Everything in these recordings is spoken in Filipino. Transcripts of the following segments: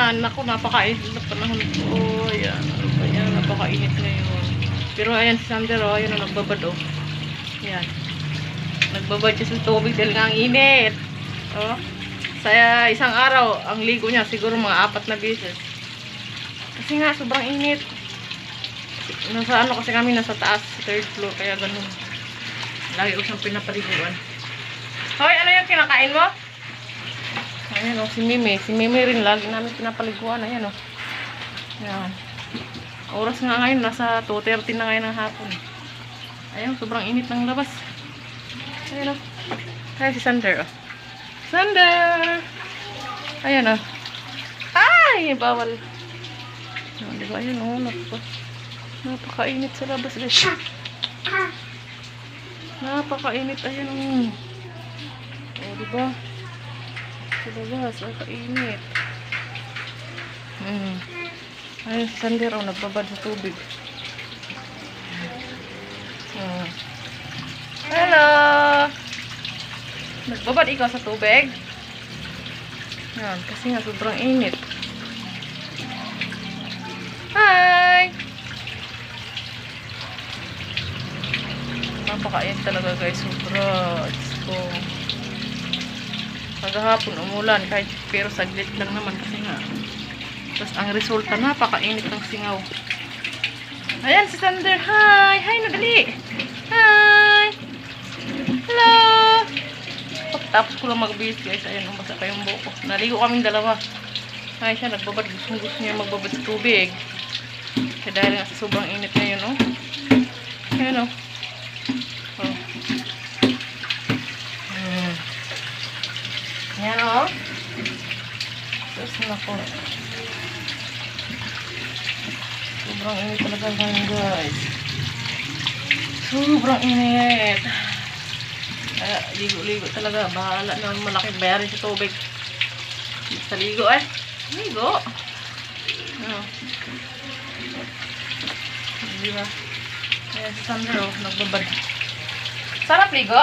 Ayan, naku, napakainit na panahon ko. Ayan, ano ba yan? Napakainit ngayon. Pero ayan si Sander, oh, ayan, nagbabad, oh. Ayan. Nagbabad siya sa tubig dahil nga ang init. Oh. Sa isang araw, ang ligo niya siguro mga 4 na beses. Kasi nga, sobrang init. Nasa ano kasi kami, nasa taas, 3rd floor, kaya ganun. Lagi ko siyang pinapaliguan. Hoy, ano yung kinakain mo? Ayan o, si Mimi. Si Mimi rin lagi namin pinapaliguan. Ayan o. Ayan. Oras nga ngayon, nasa 2:30 na ngayon ng hapon. Ayan, sobrang init ng labas. Ayan o. Kaya si Sander o. Sander! Ayan o. Ay! Bawal. Diba? Ayan o. Napakainit sa labas guys. Napakainit. Ayan o. O, diba? Sa labas, kainit. Ayun si Sander, oh, nagbabad sa tubig. Hello! Nagbabad ikaw sa tubig? Yan, kasi nga sobrang init. Hi! Napakainit talaga guys, sobra. So, kagahapon umulan kahit pero saglit lang naman kasi nga. Tapos ang resulta napakainit ng singaw. Ayan si Sander. Hi! Hi na dali! Hi! Hello! Tapos ko lang magbihis guys. Ayan, umbasa pa yung buko. Naligo kaming dalawa. Ay siya, nagbabad. Gusto niya magbabad sa tubig. Kaya dahil nga sa sobrang init ngayon, oh. Ayan, oh. Oh. Ayan o. Tapos nako. Sobrang init talaga ngayon guys. Sobrang init. Ligo-ligo talaga. Bahala na malaking bayarin sa tubig. Basta ligo eh. Ligo. Oh. Diba? Ayan si Sander o. Nagbabad. Sarap ligo?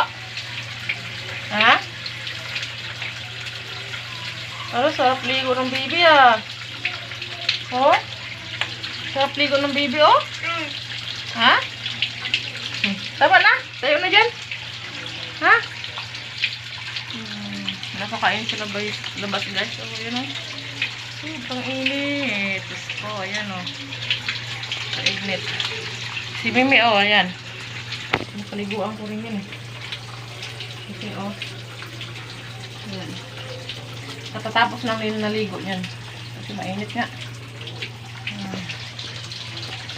Ha? Ano, sarap ligo ng baby ah. Oh? Sarap ligo ng baby oh? Ha? Tama na? Tayo na dyan? Ha? Napakain sa labas guys. So, yun oh. Sobrang init. Oh, ayan oh. Init. Si Mimi oh, ayan. Napaliguan ko rin yun eh. Kasi oh. Ayan. Katatapos lang nila naligo niyan. Kasi mainit nga.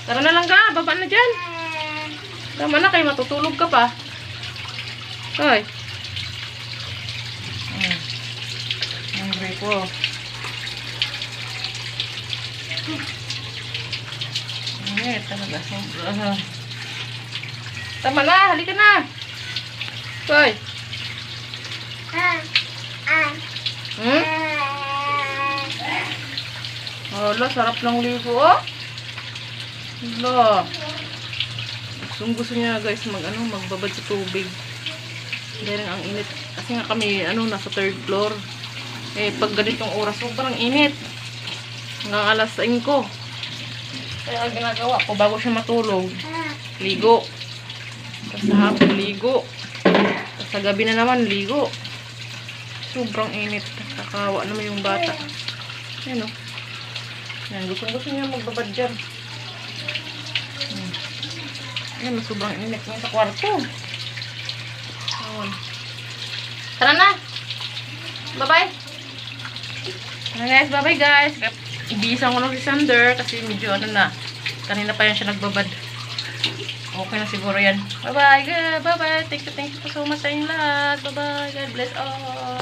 Tara na lang ka. Baba na dyan. Tama na kayo. Matutulog ka pa. Hoy. Hungry ko. Init talaga. Tama na. Halika na. Hoy. Hala, sarap ng ligo oh. Hala. Gusto niya guys magbabad sa tubig. Dahil ang init. Kasi nga kami nasa 3rd floor. Eh pag ganitong oras sobrang init. Hanggang alas 5. Kaya ang ginagawa ko bago siya matulog, ligo. Tapos sa hapon ligo. Tapos sa gabi na naman ligo. Sobrang init. Kakawa naman yung bata. Ayan o. Ayan, gusto niya magbabad dyan. Ayan, sobrang init ngayon sa kwarto. Ayan. Tara na. Bye-bye. Guys, bye-bye guys. Ibisan ko lang si Sander kasi medyo na. Kanina pa yan siya nagbabad. Okay na siguro yan. Bye-bye. Bye-bye. Thank you so much sa inyo lahat. Bye-bye. God bless all.